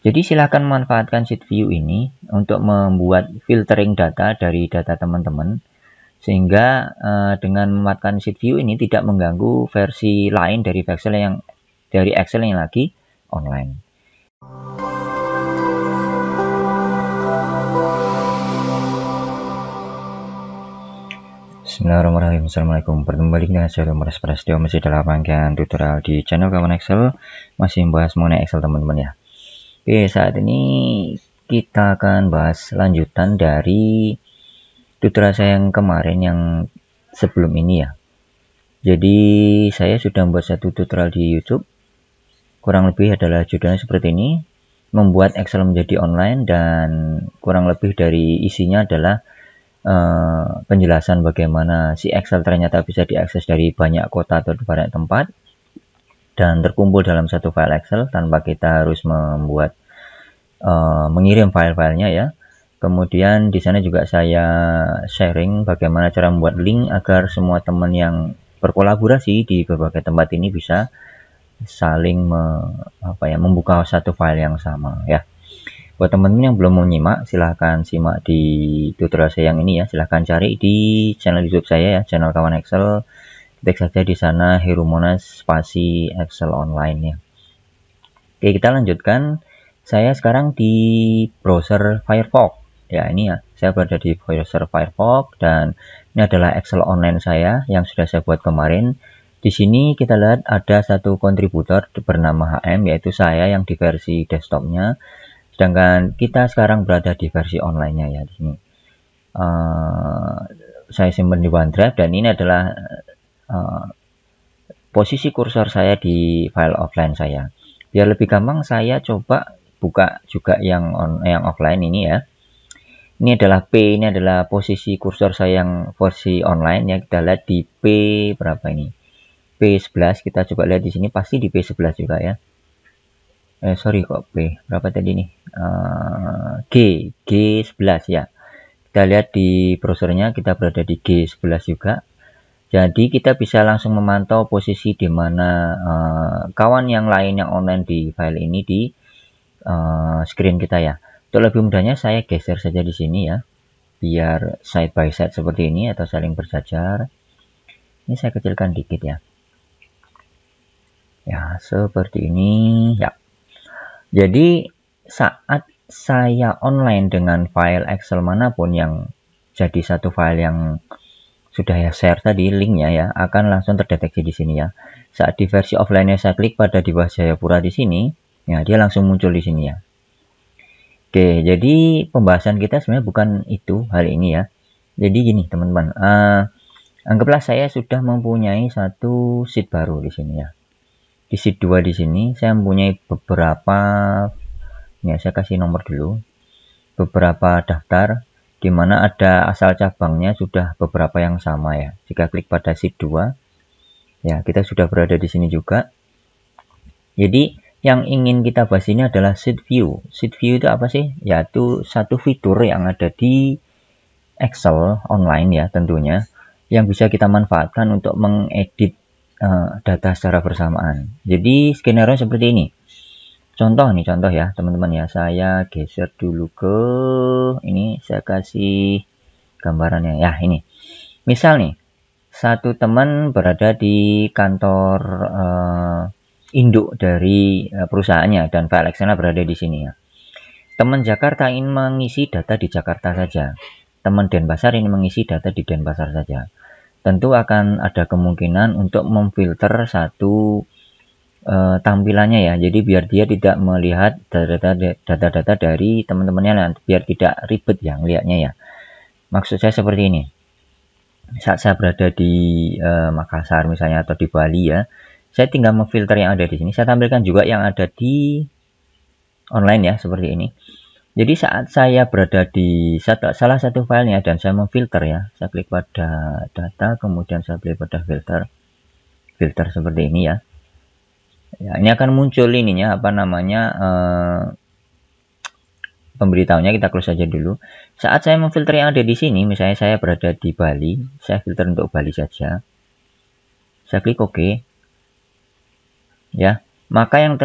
Jadi silakan manfaatkan sheet view ini untuk membuat filtering data dari data teman-teman, sehingga dengan memanfaatkan sheet view ini tidak mengganggu versi lain dari Excel yang lagi online. Bismillahirrahmanirrahim. Assalamualaikum. Bertemu kembali dengan saya Mas Prasetyo, masih dalam rangkaian tutorial di channel Kawan Excel, masih membahas mengenai Excel teman-teman ya. Oke, saat ini kita akan bahas lanjutan dari tutorial saya yang kemarin yang sebelum ini ya. Jadi saya sudah membuat satu tutorial di YouTube, kurang lebih adalah judulnya seperti ini, membuat Excel menjadi online, dan kurang lebih dari isinya adalah penjelasan bagaimana si Excel ternyata bisa diakses dari banyak kota atau banyak tempat dan terkumpul dalam satu file Excel tanpa kita harus mengirim file-filenya ya. Kemudian di sana juga saya sharing bagaimana cara membuat link agar semua teman yang berkolaborasi di berbagai tempat ini bisa saling membuka satu file yang sama ya. Buat teman-teman yang belum menyimak, silahkan simak di tutorial saya yang ini ya. Silahkan cari di channel YouTube saya ya, channel Kawan Excel. Ketik saja di sana Heru Monas spasi Excel online ya. Oke, kita lanjutkan. Saya sekarang di browser Firefox. Ya, ini ya. Saya berada di browser Firefox dan ini adalah Excel online saya yang sudah saya buat kemarin. Di sini kita lihat ada satu kontributor bernama HM, yaitu saya yang di versi desktopnya. Sedangkan kita sekarang berada di versi online-nya ya di sini. Saya simpan di OneDrive dan ini adalah posisi kursor saya di file offline saya. Biar lebih gampang saya coba buka juga yang offline ini ya. Ini adalah P, ini adalah posisi kursor saya yang versi online ya. Kita lihat di P berapa ini? P11, kita coba lihat di sini, pasti di P11 juga ya. Sorry kok P berapa tadi nih, G11 ya. Kita lihat di browsernya kita berada di G11 juga, jadi kita bisa langsung memantau posisi di mana kawan yang lain yang online di file ini di screen kita ya. Untuk lebih mudahnya saya geser saja di sini ya, biar side by side seperti ini atau saling berjajar. Ini saya kecilkan dikit ya, seperti ini ya. Jadi saat saya online dengan file Excel manapun yang jadi satu file yang sudah ya share tadi linknya ya, akan langsung terdeteksi di sini ya. Saat di versi offline-nya saya klik pada Diwas Jayapura di sini, ya dia langsung muncul di sini ya. Oke, jadi pembahasan kita sebenarnya bukan itu hal ini ya. Jadi gini teman-teman, anggaplah saya sudah mempunyai satu sheet baru di sini ya. Di sheet 2 di sini saya mempunyai beberapa, ya saya kasih nomor dulu, beberapa daftar di mana ada asal cabangnya sudah beberapa yang sama ya. Jika klik pada sheet 2 ya, kita sudah berada di sini juga. Jadi yang ingin kita bahas ini adalah sheet view. Sheet view itu apa sih? Yaitu satu fitur yang ada di Excel online ya tentunya, yang bisa kita manfaatkan untuk mengedit data secara bersamaan. Jadi skenario seperti ini. Contoh ya teman-teman ya. Saya geser dulu ke ini, saya kasih gambarannya ya ini. Misal nih, satu teman berada di kantor induk dari perusahaannya dan file Excel berada di sini ya. Teman Jakarta ingin mengisi data di Jakarta saja. Teman Denpasar ini mengisi data di Denpasar saja. Tentu akan ada kemungkinan untuk memfilter satu tampilannya ya. Jadi biar dia tidak melihat data-data dari teman-temannya, biar tidak ribet ya ngelihatnya ya. Maksud saya seperti ini. Saat saya berada di Makassar misalnya atau di Bali ya, saya tinggal memfilter yang ada di sini. Saya tampilkan juga yang ada di online ya seperti ini. Jadi saat saya berada di salah satu filenya dan saya memfilter ya, saya klik pada data, kemudian saya klik pada filter seperti ini ya. Ya, ini akan muncul ininya pemberitahunya. Kita close saja dulu. Saat saya memfilter yang ada di sini, misalnya saya berada di Bali, saya filter untuk Bali saja. Saya klik OK. Ya, maka yang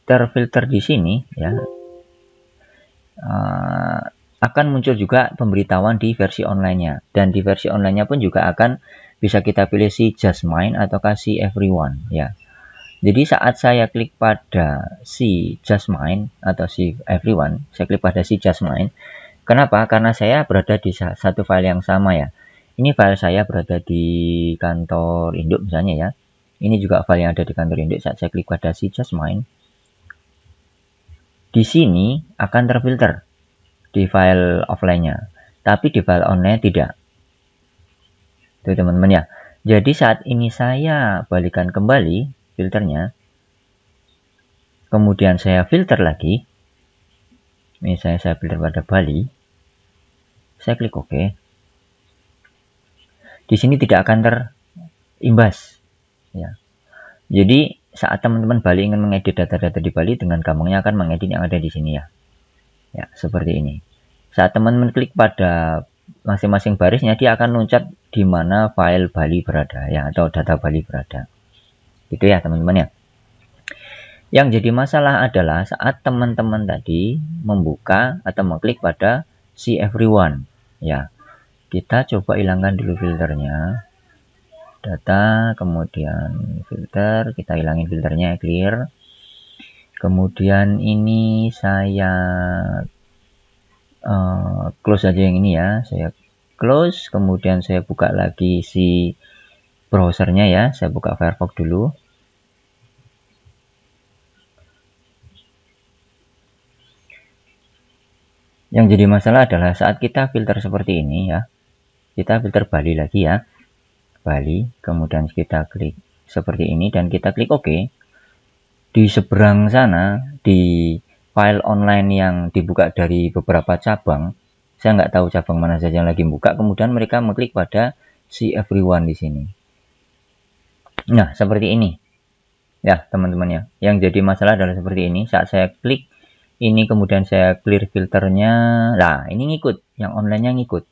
terfilter di sini ya, akan muncul juga pemberitahuan di versi online-nya, dan di versi online-nya pun juga akan bisa kita pilih si just mine atau si everyone ya. Jadi saat saya klik pada si just mine atau si everyone, saya klik pada si just mine. Kenapa? Karena saya berada di satu file yang sama ya. Ini file saya berada di kantor induk misalnya ya. Ini juga file yang ada di kantor induk. Saat saya klik pada si just mine, di sini akan terfilter di file offline-nya, tapi di file online tidak. Itu teman-teman ya. Jadi saat ini saya balikan kembali filternya, kemudian saya filter lagi. Misalnya saya filter pada Bali, saya klik OK. Di sini tidak akan terimbas ya. Jadi saat teman-teman Bali ingin mengedit data-data di Bali, dengan gampangnya akan mengedit yang ada di sini ya. Ya, seperti ini. Saat teman-teman klik pada masing-masing barisnya, dia akan loncat di mana file Bali berada ya, atau data Bali berada. Gitu ya teman-teman ya. Yang jadi masalah adalah saat teman-teman tadi membuka atau mengklik pada si everyone ya. Kita coba hilangkan dulu filternya. Data, kemudian filter, kita hilangin filternya, clear. Kemudian ini saya close aja yang ini ya, saya close. Kemudian saya buka lagi si browsernya ya, saya buka Firefox dulu. Yang jadi masalah adalah saat kita filter seperti ini ya, kita filter Bali lagi ya, Bali, kemudian kita klik seperti ini dan kita klik OK. Di seberang sana, di file online yang dibuka dari beberapa cabang, saya nggak tahu cabang mana saja yang lagi buka, kemudian mereka mengklik pada si everyone di sini. Nah, seperti ini ya teman-teman ya. Yang jadi masalah adalah seperti ini. Saat saya klik ini kemudian saya clear filternya, nah ini ngikut, yang online-nya ngikut.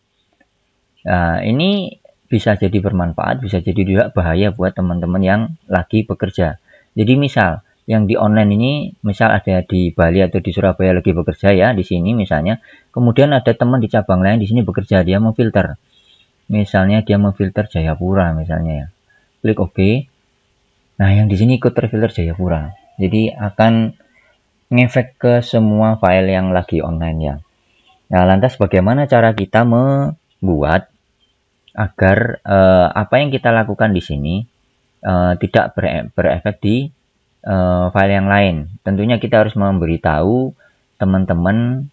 Nah, ini bisa jadi bermanfaat, bisa jadi juga bahaya buat teman-teman yang lagi bekerja. Jadi misal yang di online ini, misal ada di Bali atau di Surabaya lagi bekerja ya, di sini misalnya, kemudian ada teman di cabang lain di sini bekerja, dia mau filter. Misalnya dia mau filter Jayapura misalnya ya. Klik OK. Nah, yang di sini ikut terfilter Jayapura. Jadi akan ngefek ke semua file yang lagi online ya. Nah, lantas bagaimana cara kita membuat agar apa yang kita lakukan di sini tidak berefek di file yang lain? Tentunya kita harus memberitahu teman-teman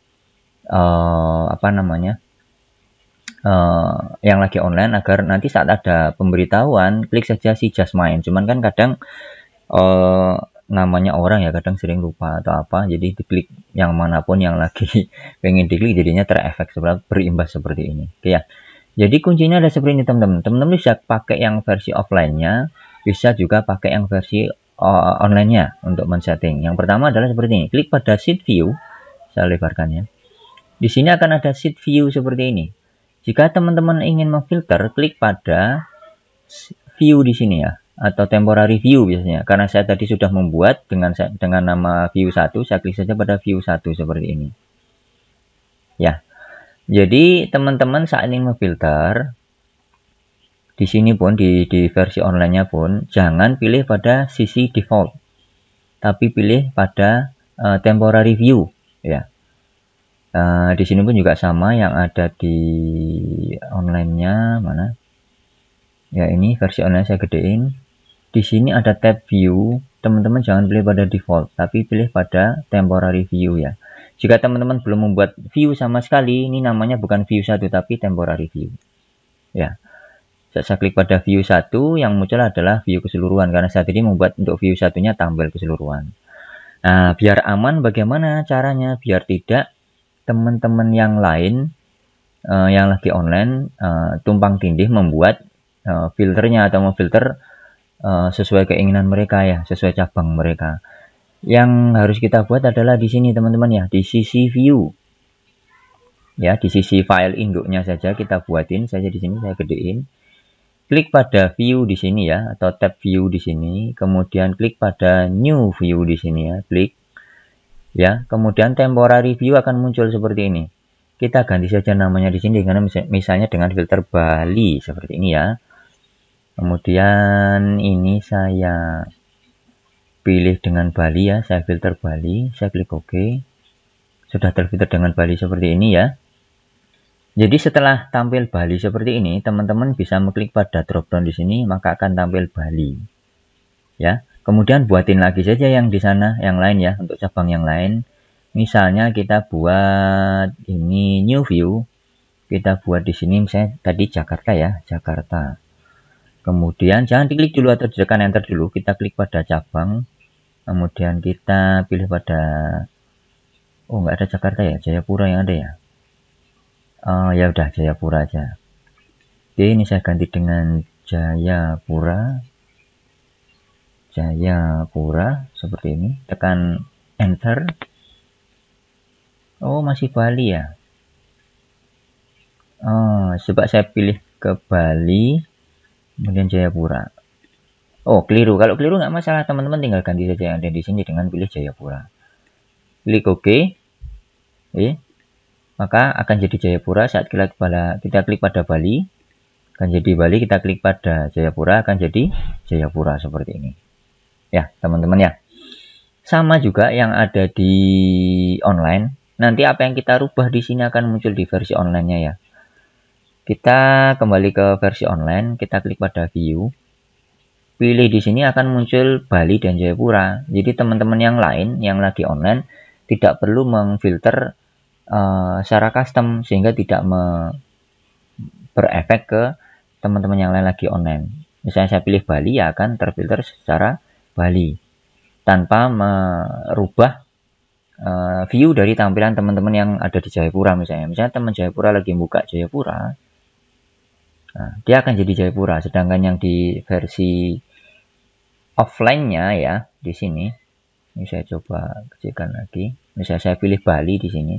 yang lagi online agar nanti saat ada pemberitahuan klik saja si just mine. Cuman kan kadang namanya orang ya kadang sering lupa atau apa, jadi diklik yang manapun yang lagi pengen diklik jadinya terefek berimbas seperti ini. Oke ya. Jadi kuncinya ada seperti ini teman-teman. Teman-teman bisa pakai yang versi offline-nya, bisa juga pakai yang versi online-nya untuk men-setting. Yang pertama adalah seperti ini. Klik pada sheet view. Saya lebarkannya. Di sini akan ada sheet view seperti ini. Jika teman-teman ingin memfilter, klik pada view di sini ya, atau temporary view biasanya. Karena saya tadi sudah membuat dengan nama view 1, saya klik saja pada view 1 seperti ini. Ya. Jadi teman-teman saat ingin memfilter di sini pun di versi online-nya pun jangan pilih pada sisi default, tapi pilih pada temporary view ya. Di sini pun juga sama, yang ada di online-nya mana? Ya, ini versi online saya gedein. Di sini ada tab view. Teman-teman jangan pilih pada default, tapi pilih pada temporary view ya. Jika teman-teman belum membuat view sama sekali, ini namanya bukan view 1 tapi temporary view. Ya. Saya klik pada view 1, yang muncul adalah view keseluruhan karena saat ini membuat untuk view 1-nya tampil keseluruhan. Nah, biar aman bagaimana caranya biar tidak teman-teman yang lain yang lagi online tumpang tindih membuat filternya atau memfilter sesuai keinginan mereka ya, sesuai cabang mereka. Yang harus kita buat adalah di sini teman-teman ya, di sisi view. Ya, di sisi file induknya saja kita buatin saja di sini, saya gedein. Klik pada view di sini ya, atau tab view di sini, kemudian klik pada new view di sini ya, klik. Ya, kemudian temporary view akan muncul seperti ini. Kita ganti saja namanya di sini dengan misalnya dengan filter Bali seperti ini ya. Kemudian ini saya pilih dengan Bali ya, saya filter Bali, saya klik OK. Sudah terfilter dengan Bali seperti ini ya. Jadi setelah tampil Bali seperti ini, teman-teman bisa mengklik pada drop down di sini, maka akan tampil Bali. Ya. Kemudian buatin lagi saja yang di sana, yang lain ya, untuk cabang yang lain. Misalnya kita buat ini new view. Kita buat di sini misalnya tadi Jakarta ya, Jakarta. Kemudian jangan diklik dulu atau ditekan enter dulu, kita klik pada cabang. Kemudian kita pilih pada nggak ada Jakarta ya, Jayapura yang ada ya. Ya udah Jayapura aja. Oke, ini saya ganti dengan Jayapura. Jayapura seperti ini, tekan enter. Oh, masih Bali ya. Coba saya pilih ke Bali, kemudian Jayapura. Oh, keliru. Kalau keliru nggak masalah, teman-teman tinggal ganti saja yang ada di sini dengan pilih Jayapura. Klik OK. Maka akan jadi Jayapura. Saat kita klik pada Bali, akan jadi Bali. Kita klik pada Jayapura, akan jadi Jayapura seperti ini. Ya, teman-teman ya. Sama juga yang ada di online. Nanti apa yang kita rubah di sini akan muncul di versi online-nya ya. Kita kembali ke versi online, kita klik pada view. Pilih di sini akan muncul Bali dan Jayapura. Jadi teman-teman yang lain yang lagi online tidak perlu memfilter secara custom sehingga tidak berefek ke teman-teman yang lain lagi online. Misalnya saya pilih Bali, ya akan terfilter secara Bali tanpa merubah view dari tampilan teman-teman yang ada di Jayapura misalnya. Misalnya teman Jayapura lagi buka Jayapura, nah, dia akan jadi Jayapura. Sedangkan yang di versi offline-nya ya di sini, ini saya coba kecilkan lagi. Misalnya saya pilih Bali di sini,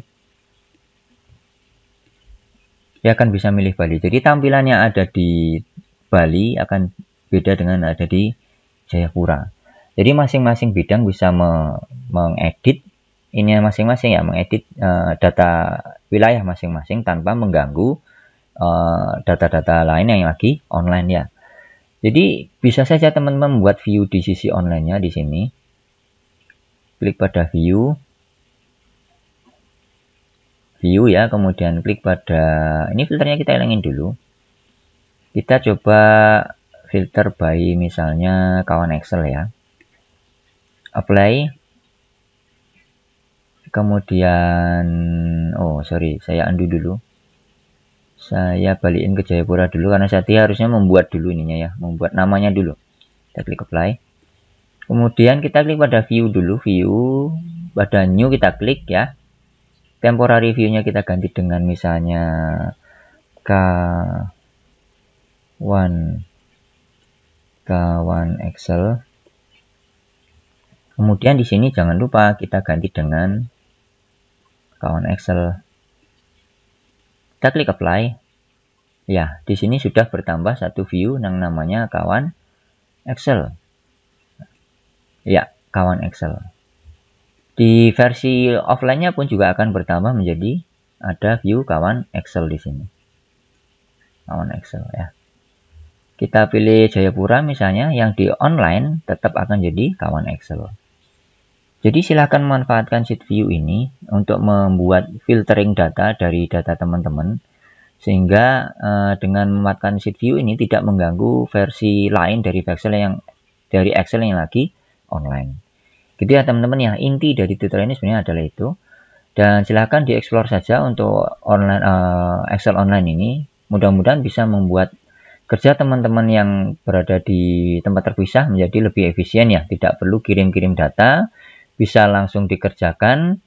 dia akan bisa milih Bali. Jadi tampilan yang ada di Bali akan beda dengan ada di Jayapura. Jadi masing-masing bidang bisa mengedit ini masing-masing ya, mengedit data wilayah masing-masing tanpa mengganggu data-data lain yang lagi online ya. Jadi bisa saja teman-teman membuat view di sisi online-nya di sini. Klik pada view ya, kemudian klik pada ini filternya kita hilangin dulu. Kita coba filter by misalnya kawan Excel ya. Apply. Kemudian saya undo dulu. Saya balikin ke Jayapura dulu karena saya harusnya membuat dulu ininya ya, membuat namanya dulu. Kita klik apply. Kemudian kita klik pada view dulu, view pada new kita klik ya. Temporary view-nya kita ganti dengan misalnya kawan Excel. Kemudian di sini jangan lupa kita ganti dengan kawan Excel. Kita klik apply. Ya, di sini sudah bertambah satu view yang namanya kawan Excel. Ya, kawan Excel. Di versi offline-nya pun juga akan bertambah menjadi ada view kawan Excel di sini. Kawan Excel ya. Kita pilih Jayapura misalnya, yang di online tetap akan jadi kawan Excel. Jadi silakan manfaatkan sheet view ini untuk membuat filtering data dari data teman-teman, sehingga dengan memanfaatkan sheet view ini tidak mengganggu versi lain dari Excel yang lagi online. Gitu ya teman-teman ya, inti dari tutorial ini sebenarnya adalah itu. Dan silakan dieksplor saja untuk Excel online ini. Mudah-mudahan bisa membuat kerja teman-teman yang berada di tempat terpisah menjadi lebih efisien ya, tidak perlu kirim-kirim data. Bisa langsung dikerjakan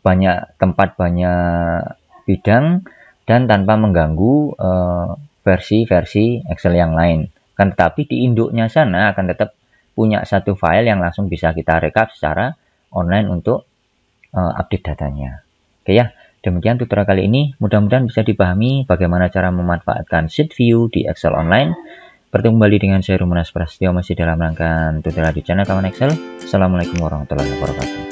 banyak tempat, banyak bidang, dan tanpa mengganggu versi-versi Excel yang lain. Kan tetapi di induknya sana akan tetap punya satu file yang langsung bisa kita rekap secara online untuk update datanya. Oke ya, demikian tutorial kali ini. Mudah-mudahan bisa dipahami bagaimana cara memanfaatkan sheet view di Excel online. Bertemu kembali dengan saya Rumunas Prasetyo masih dalam rangkaian tutorial di channel kawan Excel. Assalamualaikum warahmatullahi wabarakatuh.